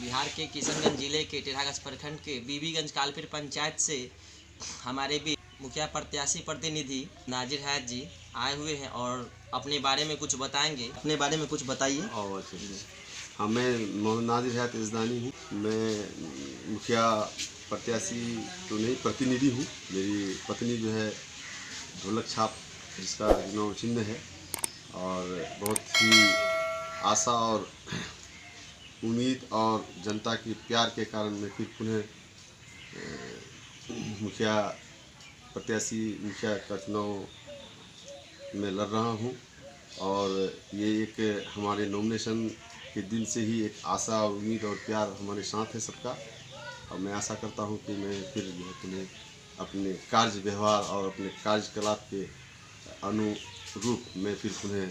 बिहार के किशनगंज जिले के टेढ़ागंज प्रखंड के बीबीगंज कालपीर पंचायत से हमारे भी मुखिया प्रत्याशी प्रतिनिधि नाजिर हैत जी आए हुए हैं और अपने बारे में कुछ बताएंगे। अपने बारे में कुछ बताइए। हाँ, मैं मोहम्मद नाजिर हैत इज़दानी हूँ। मैं मुखिया प्रत्याशी तो नहीं, प्रतिनिधि हूँ। मेरी पत्नी जो है ढोलक छाप जिसका चुनाव चिन्ह है, और बहुत ही आशा और उम्मीद और जनता की प्यार के कारण मैं फिर पुनः मुखिया का चुनाव में लड़ रहा हूँ। और ये एक हमारे नॉमिनेशन के दिन से ही एक आशा और उम्मीद और प्यार हमारे साथ है सबका, और मैं आशा करता हूँ कि मैं फिर जो है पुनः अपने कार्य व्यवहार और अपने कार्यकलाप के अनुरूप मैं फिर पुनः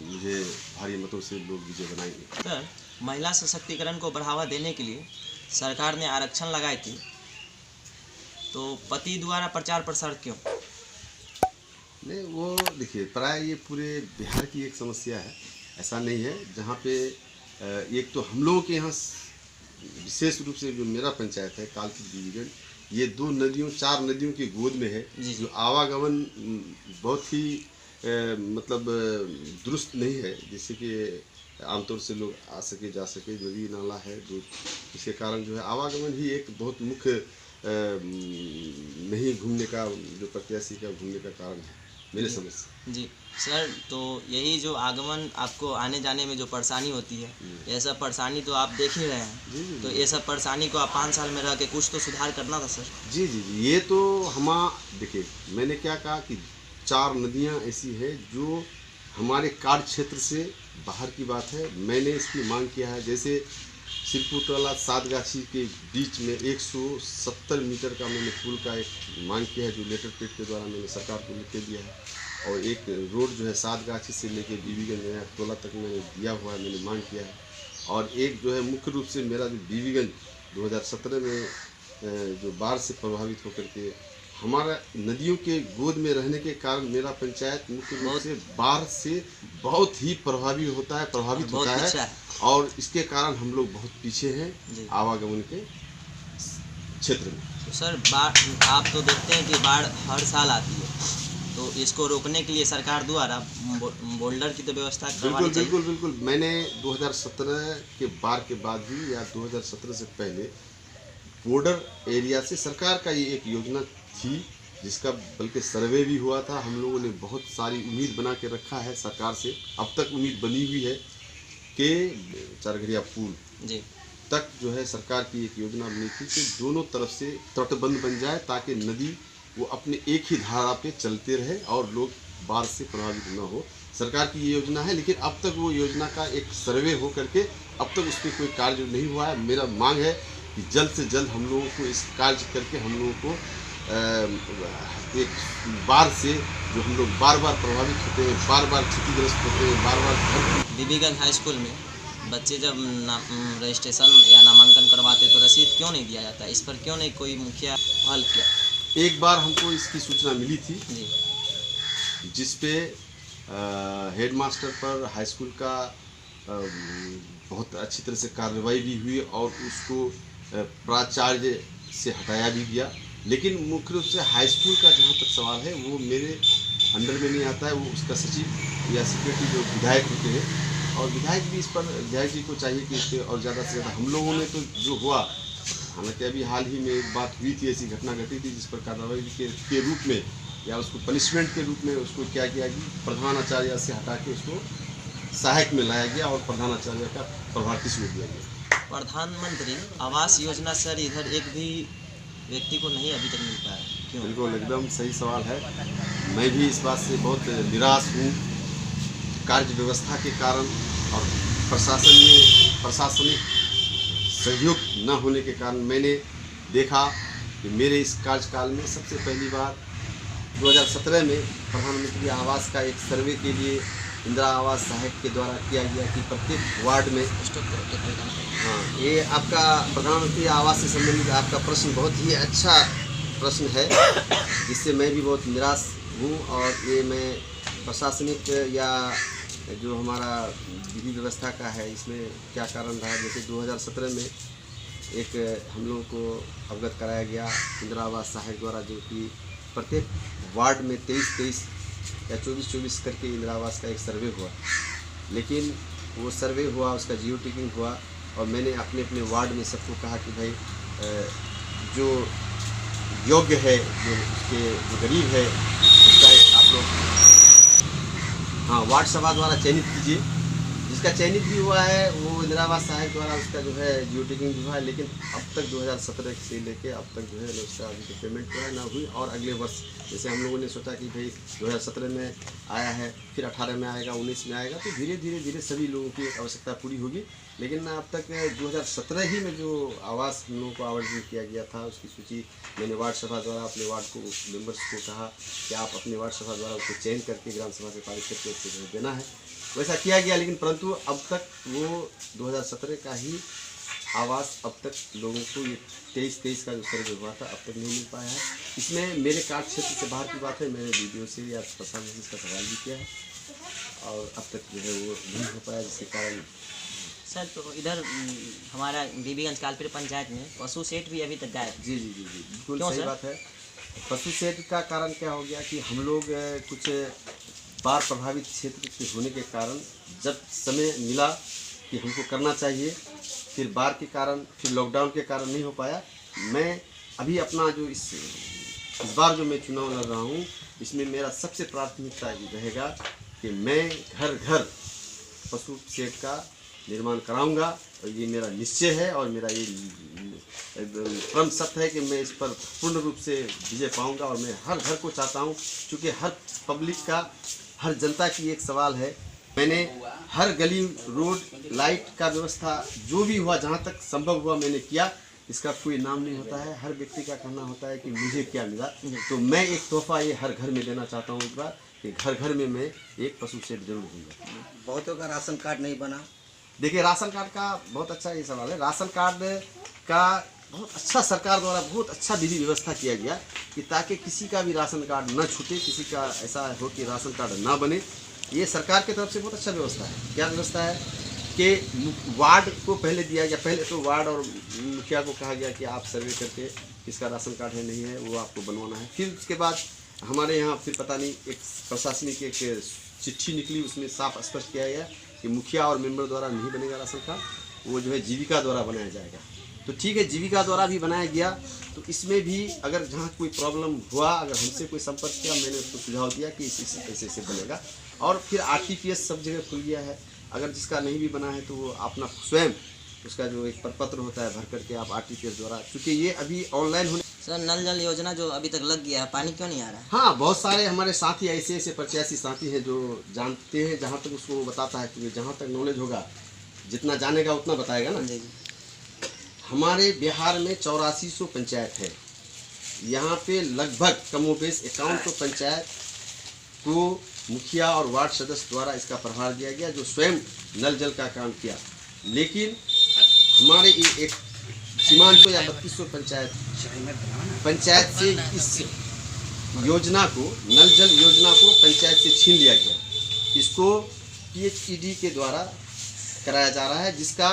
मुझे भारी मतों से लोग विजय बनाएंगे। सर, महिला सशक्तिकरण को बढ़ावा देने के लिए सरकार ने आरक्षण लगाए थे, तो पति द्वारा प्रचार प्रसार क्यों नहीं? वो देखिए, प्राय ये पूरे बिहार की एक समस्या है, ऐसा नहीं है। जहाँ पे एक तो हम लोगों के यहाँ विशेष रूप से जो मेरा पंचायत है कालपीर बीबीगंज, ये 4 नदियों की गोद में है, जो आवागमन बहुत ही मतलब दुरुस्त नहीं है, जिससे कि आमतौर से लोग आ सके जा सके। नदी नाला है जो, इसके कारण जो है आवागमन ही एक बहुत मुख्य नहीं घूमने का, जो प्रत्याशी का घूमने का कारण है मेरे समझ से। जी सर, तो यही जो आगमन आपको आने जाने में जो परेशानी होती है, ये सब परेशानी तो आप देख ही रहे हैं। जी, तो ये सब परेशानी को आप 5 साल में रह के कुछ तो सुधार करना था सर। जी जी जी, ये तो देखिए, मैंने क्या कहा कि 4 नदियां ऐसी है जो हमारे कार्य क्षेत्र से बाहर की बात है। मैंने इसकी मांग किया है, जैसे सिरपुटला सातगाछी के बीच में 170 मीटर का मैंने पुल का एक मांग किया है, जो लेटर पेड के द्वारा मैंने सरकार को लिख के दिया है। और एक रोड जो है सातगाछी से लेके बीबीगंज टोला तक मैंने दिया हुआ है, मैंने मांग किया है। और एक जो है मुख्य रूप से मेरा जो बीबीगंज 2017 में जो बाढ़ से प्रभावित होकर के, हमारा नदियों के गोद में रहने के कारण मेरा पंचायत मुख्य रूप से बाढ़ से बहुत ही प्रभावित होता है, और इसके कारण हम लोग बहुत पीछे हैं आवागमन के क्षेत्र में। तो सर, बाढ़ आप तो देखते हैं कि बाढ़ हर साल आती है, तो इसको रोकने के लिए सरकार द्वारा बोल्डर की तो व्यवस्था करवानी चाहिए। बिल्कुल। मैंने 2017 के बाढ़ के बाद भी या 2017 से पहले बॉर्डर एरिया से सरकार का ये एक योजना थी, जिसका बल्कि सर्वे भी हुआ था। हम लोगों ने बहुत सारी उम्मीद बना के रखा है सरकार से, अब तक उम्मीद बनी हुई है कि चारघरिया पुल तक जो है सरकार की एक योजना बनी थी कि दोनों तरफ से तटबंध बन जाए, ताकि नदी वो अपने एक ही धारा पे चलते रहे और लोग बाढ़ से प्रभावित न हो। सरकार की ये योजना है, लेकिन अब तक वो योजना का एक सर्वे हो करके अब तक उस पर कोई कार्य नहीं हुआ है। मेरा मांग है कि जल्द से जल्द हम लोगों को इस कार्य करके हम लोगों को एक बाढ़ से जो हम लोग बार बार प्रभावित होते हैं, बार बार क्षतिग्रस्त होते हैं, बार बार। बीबीगंज हाई स्कूल में बच्चे जब रजिस्ट्रेशन या नामांकन करवाते तो रसीद क्यों नहीं दिया जाता? इस पर क्यों नहीं कोई मुखिया पहल किया? एक बार हमको इसकी सूचना मिली थी जिसपे हेडमास्टर पर हाई स्कूल का बहुत अच्छी तरह से कार्रवाई भी हुई और उसको प्राचार्य से हटाया भी गया। लेकिन मुख्य रूप से हाई स्कूल का जहाँ तक सवाल है, वो मेरे अंडर में नहीं आता है। वो उसका सचिव या सेक्रेटरी जो विधायक होते हैं, और विधायक भी इस पर, विधायक जी को चाहिए कि इस पर और ज़्यादा से ज़्यादा। हम लोगों ने तो जो हुआ, हालांकि अभी हाल ही में एक बात हुई थी, ऐसी घटना घटी थी जिस पर कार्रवाई के रूप में या उसको पनिशमेंट के रूप में उसको क्या किया कि प्रधानाचार्य से हटा के उसको सहायक में लाया गया और प्रधानाचार्य का प्रभार किसको दिया गया। प्रधानमंत्री आवास योजना सर इधर एक भी व्यक्ति को नहीं अभी तक मिल पाया, क्यों? बिल्कुल, एकदम सही सवाल है। मैं भी इस बात से बहुत निराश हूँ। कार्य व्यवस्था के कारण और प्रशासनिक सहयोग न होने के कारण मैंने देखा कि मेरे इस कार्यकाल में सबसे पहली बार 2017 में प्रधानमंत्री आवास का एक सर्वे के लिए इंदिरा आवास सहायक के द्वारा किया गया कि प्रत्येक वार्ड में। हाँ, ये आपका प्रधानमंत्री आवास से संबंधित आपका प्रश्न बहुत ही अच्छा प्रश्न है, जिससे मैं भी बहुत निराश हूँ। और ये मैं प्रशासनिक या जो हमारा विधि व्यवस्था का है इसमें क्या कारण रहा। जैसे 2017 में एक हम लोगों को अवगत कराया गया इंदिरा आवास सहायक द्वारा, जो कि प्रत्येक वार्ड में 23-23 या 24-24 करके इंदिरा आवास का एक सर्वे हुआ। लेकिन वो सर्वे हुआ, उसका जियो टिकिंग हुआ, और मैंने अपने अपने वार्ड में सबको कहा कि भाई जो योग्य है, जो गरीब है, उसका आप लोग वार्ड सभा द्वारा चयनित कीजिए। जिसका चयनित भी हुआ है वो इंदिरा आवास सहायक द्वारा उसका जो है जियो टिकिंग भी हुआ है। लेकिन अब तक 2017 से लेके अब तक जो है ना उसका अभी पेमेंट जो है ना हुई। और अगले वर्ष जैसे हम लोगों ने सोचा कि भाई 2017 में आया है, फिर 18 में आएगा, 19 में आएगा, तो धीरे धीरे सभी लोगों की आवश्यकता पूरी होगी। लेकिन अब तक 2017 ही में जो आवास हम लोगों को आवंटित किया गया था उसकी सूची मैंने वार्ड सभा द्वारा अपने वार्ड को मेंबर्स को कहा कि आप अपने वार्ड सभा द्वारा उसको चयन करके ग्राम सभा से पारित करके उसको देना है। वैसा किया गया, लेकिन परंतु अब तक वो 2017 का ही आवास अब तक लोगों को ये 23 का जो सर्वे हुआ था अब तक नहीं मिल पाया है। इसमें मेरे कार्य क्षेत्र से बाहर की बात है, मैंने वीडियो से या प्रशासन से इसका सवाल भी किया है और अब तक जो है वो नहीं हो पाया, जिसके कारण। सर तो इधर हमारा बीबीगंज कालपीर पंचायत में पशु सेट भी अभी तक गायब। जी बिल्कुल सही बात है। पशु सेट का कारण क्या हो गया कि हम लोग कुछ बाढ़ प्रभावित क्षेत्र के होने के कारण जब समय मिला कि हमको करना चाहिए, फिर बाढ़ के कारण, फिर लॉकडाउन के कारण नहीं हो पाया। मैं अभी अपना जो इस बार जो मैं चुनाव लड़ रहा हूँ इसमें मेरा सबसे प्राथमिकता ये रहेगा कि मैं घर घर पशु शेड का निर्माण कराऊंगा, और ये मेरा निश्चय है और मेरा ये परम सत्य है कि मैं इस पर पूर्ण रूप से विजय पाऊंगा। और मैं हर घर को चाहता हूँ, क्योंकि हर पब्लिक का, हर जनता की एक सवाल है। मैंने हर गली, रोड, लाइट का व्यवस्था जो भी हुआ, जहाँ तक संभव हुआ मैंने किया। इसका कोई नाम नहीं होता है, हर व्यक्ति का कहना होता है कि मुझे क्या मिला। तो मैं एक तोहफा ये हर घर में देना चाहता हूँ एक बार, कि घर घर में मैं एक पशु शेड जरूर दूंगा। बहुतों का राशन कार्ड नहीं बना। देखिए, राशन कार्ड का बहुत अच्छा ये सवाल है। राशन कार्ड का बहुत अच्छा सरकार द्वारा बहुत अच्छा विधि व्यवस्था किया गया कि ताकि किसी का भी राशन कार्ड न छूटे, किसी का ऐसा हो कि राशन कार्ड ना बने। ये सरकार की तरफ से बहुत अच्छा व्यवस्था है। क्या व्यवस्था है कि वार्ड को पहले दिया गया, पहले तो वार्ड और मुखिया को कहा गया कि आप सर्वे करके किसका राशन कार्ड है नहीं है वो आपको बनवाना है। फिर उसके बाद हमारे यहाँ फिर पता नहीं एक प्रशासनिक एक चिट्ठी निकली, उसमें साफ स्पष्ट किया गया कि मुखिया और मेंबर द्वारा नहीं बनेगा राशन कार्ड, वो जो है जीविका द्वारा बनाया जाएगा। तो ठीक है, जीविका द्वारा भी बनाया गया। तो इसमें भी अगर जहाँ कोई प्रॉब्लम हुआ, अगर हमसे कोई संपर्क किया, मैंने उसको सुझाव दिया कि ऐसे से बनेगा। और फिर RTPS सब जगह खुल गया है। अगर जिसका नहीं भी बना है तो वो अपना स्वयं उसका जो एक प्रपत्र होता है भर करके आप RTPS द्वारा, चूँकि ये अभी ऑनलाइन होने। सर नल जल योजना जो अभी तक लग गया है, पानी क्यों नहीं आ रहा है? हाँ, बहुत सारे हमारे साथी ऐसे प्रत्याशी साथी हैं जो जानते हैं, जहाँ तक उसको बताता है कि जहाँ तक नॉलेज होगा, जितना जानेगा उतना बताएगा ना। जी। हमारे बिहार में 8400 पंचायत है। यहाँ पे लगभग कमोबेश 5100 पंचायत को मुखिया और वार्ड सदस्य द्वारा इसका प्रभार दिया गया, जो स्वयं नल जल का काम किया। लेकिन हमारे एक सीमांचल या 3200 पंचायत से इस योजना को, नल जल योजना को पंचायत से छीन लिया गया। इसको PHED के द्वारा कराया जा रहा है, जिसका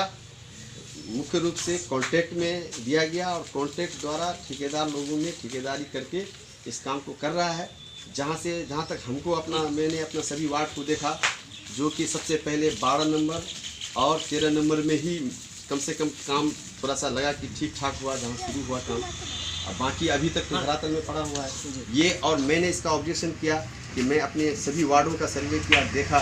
मुख्य रूप से कॉन्ट्रैक्ट में दिया गया और कॉन्ट्रैक्ट द्वारा ठेकेदार लोगों ने ठेकेदारी करके इस काम को कर रहा है। जहाँ तक हमको मैंने अपना सभी वार्ड को देखा, जो कि सबसे पहले 12 नंबर और 13 नंबर में ही कम से कम काम थोड़ा सा लगा कि ठीक ठाक हुआ, जहाँ शुरू हुआ काम। और बाकी अभी तक तो धरातल में पड़ा हुआ है ये। और मैंने इसका ऑब्जेक्शन किया कि मैं अपने सभी वार्डों का सर्वे किया, देखा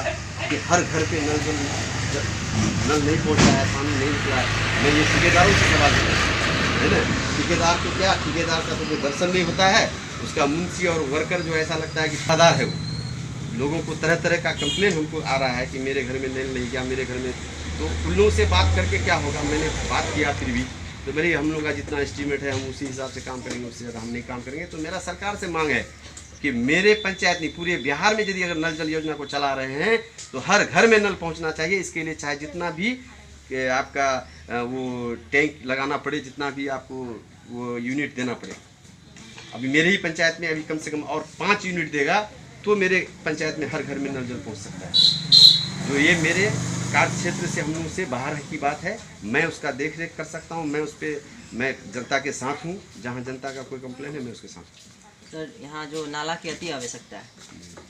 कि हर घर पे नल नहीं पहुँचा है, पानी नहीं निकला है। मैं ये ठेकेदारों से सवाल है ना, ठेकेदार को क्या, ठेकेदार का तो कोई दर्शन नहीं होता है, उसका मुंशी और वर्कर जो ऐसा लगता है कि ठेकेदार है वो। लोगों को तरह तरह का कंप्लेन हमको आ रहा है कि मेरे घर में नल नहीं गया, मेरे घर में। तो उन लोगों से बात करके क्या होगा, मैंने बात किया फिर भी तो मेरी हम लोग का जितना एस्टीमेट है हम उसी हिसाब से काम करेंगे, उससे ज़्यादा हम नहीं काम करेंगे। तो मेरा सरकार से मांग है कि मेरे पंचायत नहीं, पूरे बिहार में यदि अगर नल जल योजना को चला रहे हैं तो हर घर में नल पहुंचना चाहिए। इसके लिए चाहे जितना भी आपका वो टैंक लगाना पड़े, जितना भी आपको वो यूनिट देना पड़े। अभी मेरे ही पंचायत में अभी कम से कम और 5 यूनिट देगा तो मेरे पंचायत में हर घर में नल जल पहुँच सकता है। जो ये मेरे कार्य क्षेत्र से हम लोगों से बाहर की बात है। मैं उसका देख रेख कर सकता हूँ, मैं उस पर मैं जनता के साथ हूँ। जहाँ जनता का कोई कंप्लेन है मैं उसके साथ हूँ। सर यहाँ जो नाला की अति आवश्यकता है,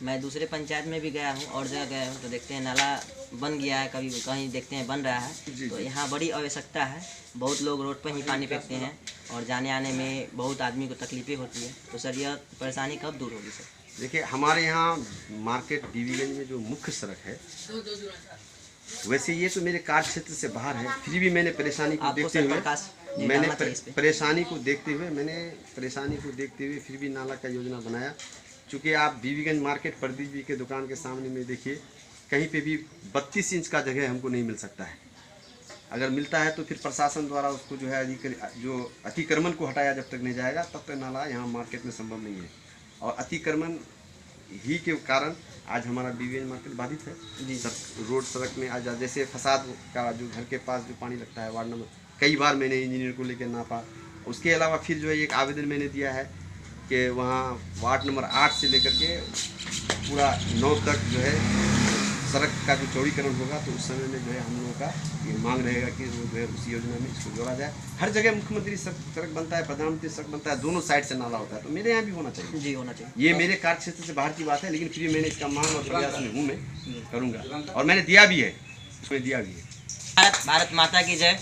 मैं दूसरे पंचायत में भी गया हूँ और जगह गया हूँ तो देखते हैं नाला बन गया है, कभी कहीं देखते हैं बन रहा है। तो यहाँ बड़ी आवश्यकता है। बहुत लोग रोड पर ही पानी फेंकते हैं और जाने आने में बहुत आदमी को तकलीफें होती है। तो सर यह परेशानी कब दूर होगी सर? देखिए, हमारे यहाँ मार्केट बीबीगंज में जो मुख्य सड़क है, वैसे ये तो मेरे कार्य क्षेत्र से बाहर है, फिर भी मैंने परेशानी को देखते हुए परेशानी को देखते हुए फिर भी नाला का योजना बनाया। चूँकि आप बीबीगंज मार्केट प्रदीप जी के दुकान के सामने में देखिए, कहीं पे भी 32 इंच का जगह हमको नहीं मिल सकता है। अगर मिलता है तो फिर प्रशासन द्वारा उसको जो है जो अतिक्रमण को हटाया जब तक नहीं जाएगा तब तक नाला यहाँ मार्केट में संभव नहीं है। और अतिक्रमण ही के कारण आज हमारा बीबीगंज मार्केट बाधित है। रोड सड़क में आज जैसे फसाद का जो घर के पास जो पानी लगता है वार्ड नंबर, कई बार मैंने इंजीनियर को लेकर नापा। उसके अलावा फिर जो है एक आवेदन मैंने दिया है कि वहाँ वार्ड नंबर 8 से लेकर के पूरा 9 तक जो है सड़क का जो चौड़ीकरण होगा तो उस समय में जो है हम लोगों का ये मांग रहेगा कि वो जो है उस योजना में इसको जोड़ा जाए। हर जगह मुख्यमंत्री सड़क बनता है, प्रधानमंत्री सड़क बनता है, दोनों साइड से नाला होता है, तो मेरे यहाँ भी होना चाहिए। जी होना चाहिए। ये मेरे कार्य क्षेत्र से बाहर की बात है, लेकिन फिर भी मैंने इसका मांग और प्रयास में हूँ, मैं करूँगा और मैंने दिया भी है, उसमें दिया भी है। भारत माता की जय।